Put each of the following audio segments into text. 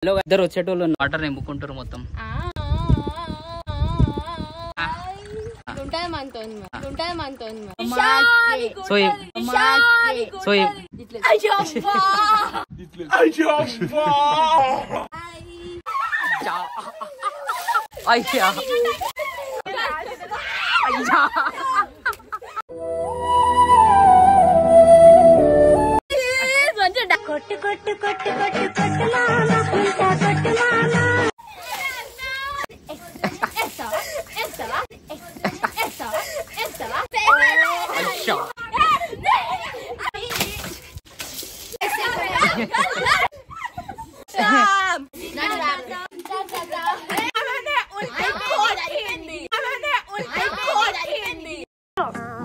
Hello ఇద్దరు వచ్చేటోళ్ళు water నింపుకుంటారు మొత్తం. కొట్టు కొట్టు కొట్టు కొట్టు కొట్టు మామ కుంట కొట్టు మామ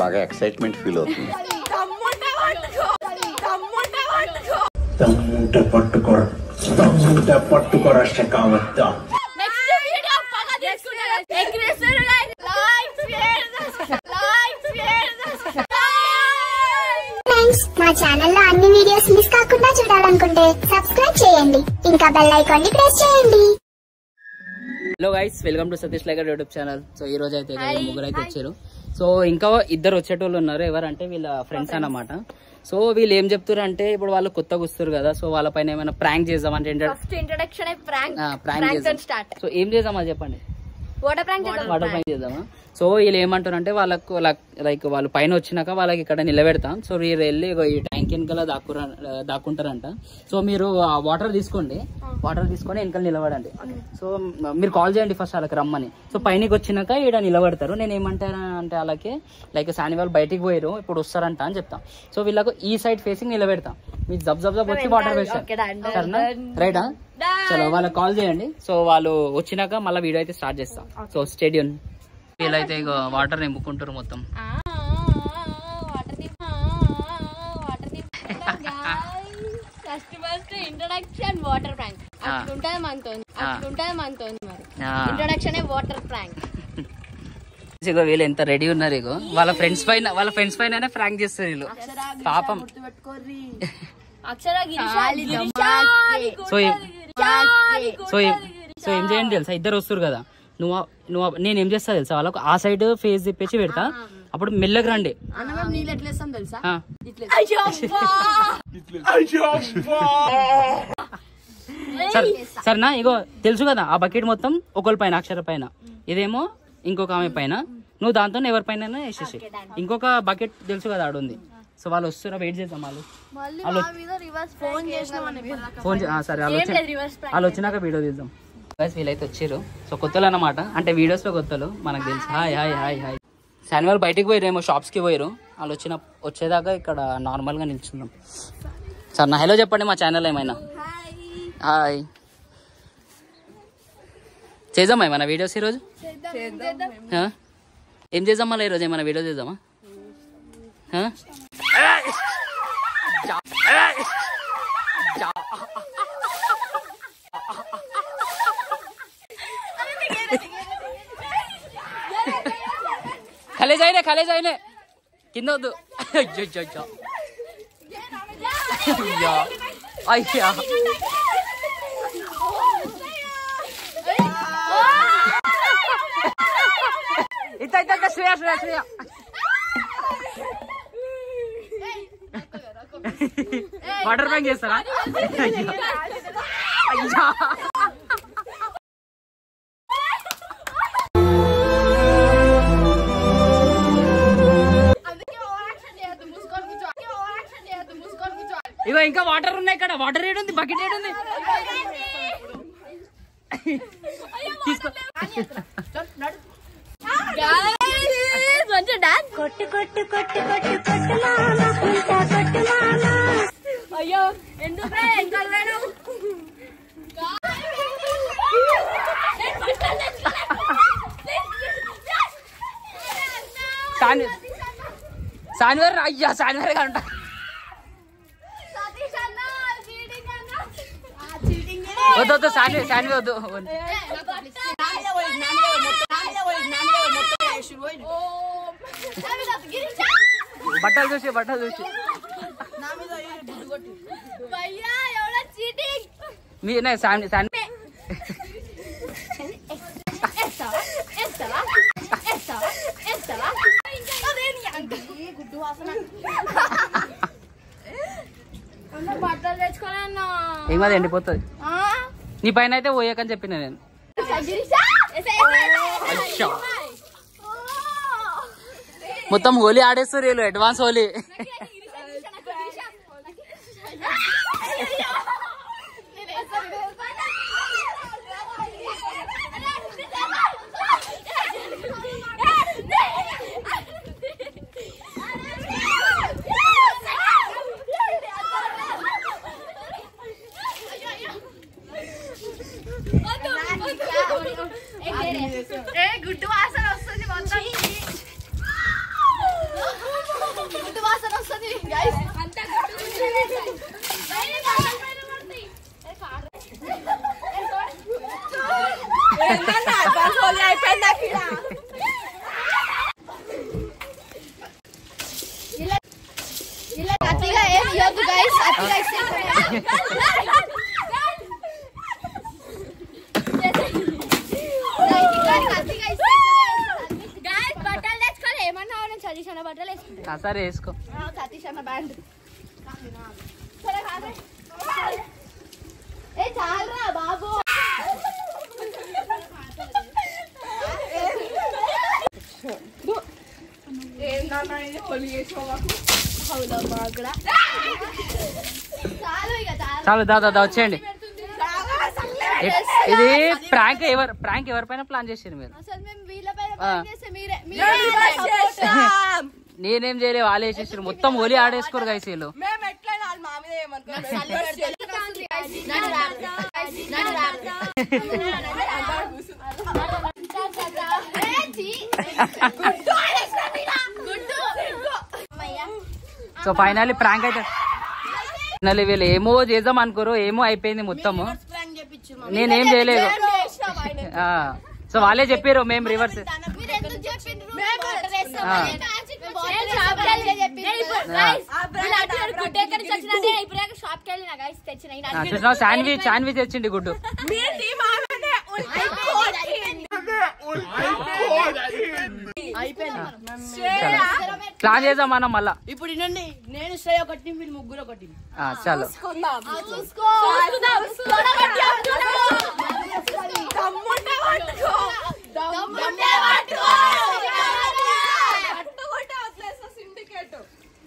బాగా ఎక్సైట్మెంట్ ఫీల్ అవుతుంది. పట్టుకోరా శకావత్త. మా ఛానల్లో అన్ని వీడియోస్ మిస్ కాకుండా చూడాలనుకుంటే సబ్స్క్రైబ్ చేయండి, ఇంకా బెల్ ఐకాన్ ని ప్రెస్ చేయండి. Hello guys, welcome to Satish Liger YouTube channel. So ఈ రోజు అయితే ముగ్గురు అయితే వచ్చారు. సో ఇంకా ఇద్దరు వచ్చేటోళ్ళు ఉన్నారు. ఎవరంటే వీళ్ళ ఫ్రెండ్స్ అన్నమాట. సో వీళ్ళు ఏం చెప్తారు అంటే, ఇప్పుడు వాళ్ళు కొత్తగా వస్తారు కదా, సో వాళ్ళ పైన ఏమైనా ప్రాంక్ చేద్దాం అంటే ప్రాంక్ చేద్దాం. సో ఏం చేద్దాం అది చెప్పండి. వాటర్ ప్రాంక్ చేద్దామా? సో వీళ్ళు ఏమంటారు అంటే, వాళ్ళకు లైక్ వాళ్ళు పైన వచ్చినాక వాళ్ళకి ఇక్కడ నిలబెడతాం. సో మీరు వెళ్ళి ఈ ట్యాంక్ వెనకాల దాక్కుంటారంట. సో మీరు వాటర్ తీసుకోండి, వాటర్ తీసుకొని వెనకాల నిలబడండి. సో మీరు కాల్ చేయండి ఫస్ట్ వాళ్ళకి రమ్మని. సో పైనకి వచ్చినాక ఇక్కడ నిలబడతారు. నేను ఏమంటాను అంటే, వాళ్ళకి లైక్ సాని వాళ్ళు బయటికి పోయారు, ఇప్పుడు వస్తారంట అని చెప్తాం. సో వీళ్ళకు ఈ సైడ్ ఫేసింగ్ నిలబెడతాం. మీకు జబ్ జబ్ జబ్ వచ్చి వాటర్ వేస్తారు. సరేనా? రైటా? చలో వాళ్ళకి కాల్ చేయండి. సో వాళ్ళు వచ్చినాక మళ్ళీ వీడియో అయితే స్టార్ట్ చేస్తాం. సో స్టేడియం వీళ్ళైతే ఇక వాటర్ నింపుకుంటారు మొత్తం. ఇంట్రడక్షన్ వాటర్ ప్రాంక్ అట్లుంటది మనతో ఇంట్రడక్షన్ వాటర్ ప్రాంక్. వీళ్ళు ఎంత రెడీ ఉన్నారు. ఇగో వాళ్ళ ఫ్రెండ్స్ పైన ఫ్రాంక్ చేస్తారు వీళ్ళు పాపం. సో ఏం చేయండి తెలుసా, ఇద్దరు వస్తారు కదా, నువ్వు నేను ఏం చేస్తా తెలుసా, వాళ్ళకు ఆ సైడ్ ఫేస్ తిప్పేసి పెడతా. అప్పుడు మెల్లగా రండి. సరేనా? ఇగో తెలుసు కదా, ఆ బకెట్ మొత్తం ఒకరి పైన అక్షర పైన, ఇదేమో ఇంకొక ఆమె పైన, నువ్వు దాంతో ఎవరి పైన వేసేసి. ఇంకొక బకెట్ తెలుసు కదా ఆడుంది. సో వాళ్ళు వస్తారా, వెయిట్ చేద్దాం. ఫోన్ సరే, వాళ్ళు వచ్చినాక వీడియో తీద్దాం. వీళ్ళైతే వచ్చారు. సో కొత్తలు అన్నమాట, అంటే వీడియోస్ లో కొత్తలు, మనకు తెలుసు. Hi hi hi hi. సాని వాళ్ళు బయటకు పోయారు, ఏమో షాప్స్ కి పోయారు. వాళ్ళు వచ్చేదాకా ఇక్కడ నార్మల్ గా నిల్చున్నాం. సార్ నా హలో చెప్పండి మా ఛానల్ ఏమైనా. హాయ్. చేద్దామా ఏమైనా వీడియోస్ ఈరోజు? ఏం చేద్దాం మళ్ళీ ఈరోజు? ఏమైనా వీడియో చేద్దామా? ఖాళీ జాయినే కింద వద్దు. అయ్యా ఇంత శ్రేయ వాటర్ బ్యాంక్ చేస్తారా? అయ్యా ఇగో ఇంకా వాటర్ ఉన్నాయి ఇక్కడ. వాటర్ ఏడుంది, బకెట్ ఏడుంది తీసుకో. కొట్టు కొట్టు కొట్టు కొట్టు కొట్టు మామ కుంట కొట్టు మామ. అయ్యో ఎందుకు సానివారు. అయ్యా సానివారు కంట. వద్దు సాని వద్దు. బట్టలు చూసి మీ శాండ్ బట్టలు తెచ్చుకోవాలన్నా ఏం కాదు ఎండిపోతుంది. నీ పైన అయితే పోయాకని చెప్పిన నేను. మొత్తం హోలీ ఆడేస్తారు వీళ్ళు, అడ్వాన్స్ హోలీ. గుడ్డు వాసన వస్తుంది మొత్తం. గుడ్డు వాసన వస్తుంది గైస్. అంతా ఇలా అతిగా ఏం ఇవ్వద్దు గైస్. అతిగా ఇస్తే బట్టలు తెచ్చుకోవాలి. ఏమన్నా సతీష్ అన్న బట్టలు వేసుకుంటా. సరే వేసుకో. సతీష్ అన్న బ్యాండ్ ఏ చాలరా బాబు. చాలు దాదా వచ్చేయండి. ఇది ప్రాంక్ ఎవరిపైన ప్లాన్ చేసారు మీరు? అసలు మేము వీళ్ళపైన చేస్తే మీరే నేనేం చేయలేదు, వాళ్ళే చేసారు. మొత్తం హోలీ ఆడేసుకోరు గైస్ వీళ్ళు. సో ఫైనల్లీ ప్రాంక్ అయితే ఫైనల్లీ వీళ్ళు ఏమో చేద్దాం అనుకోరు, ఏమో అయిపోయింది మొత్తము. నేనేం చేయలేదు. సో వాళ్ళే చెప్పారు మేము రివర్స్. శాండ్విచ్ తెచ్చిండి గుడ్డు. ప్లాన్ చేద్దాం మనం మళ్ళా. ఇప్పుడు వినండి, నేను శ్రేయ ఒకటి, మీరు ముగ్గురు ఒకటి. చాలు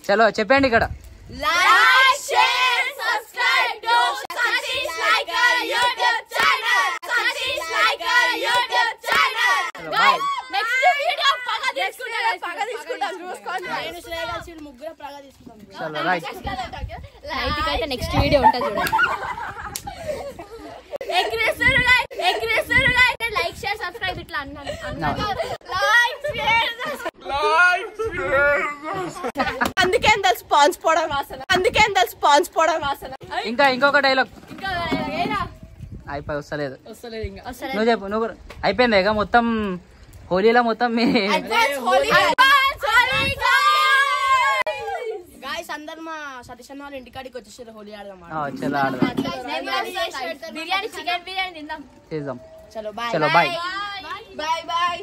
చలో చెప్పండి ఇక్కడ. Like, share, subscribe to Satish Laikar YouTube channel. Satish Laikar YouTube channel. Guys, next video పగ తీసుకుంటాం చూసుకోండి. నేను శ్రేయ కలిసి ముగ్గురు పగ తీసుకుంటాం. చలో రైట్. నైట్ అయితే నెక్స్ట్ వీడియో ఉంటుంది చూడండి. లైక్ షేర్ సబ్స్క్రైబ్ ఇట్లా అన్నాను. అందుకేం తెలుసు స్పాన్స్ పోవడం వాసన. ఇంకా ఇంకొక డైలాగ్ అయిపోయి వస్తలేదు. నువ్వు చెప్పు. నువ్వు అయిపోయింది ఇక మొత్తం హోలీలో మొత్తం మీ గాయ్స్ అందరు మా సతీష్ అన్న వాళ్ళ ఇంటికాడికి వచ్చేసారు హోలీ ఆడదాం. చలో ఆడదాం. బిర్యానీ చికెన్ బిర్యానీ తిందాం. చేద్దాం. చలో బాయ్. చలో బాయ్ బాయ్ బాయ్.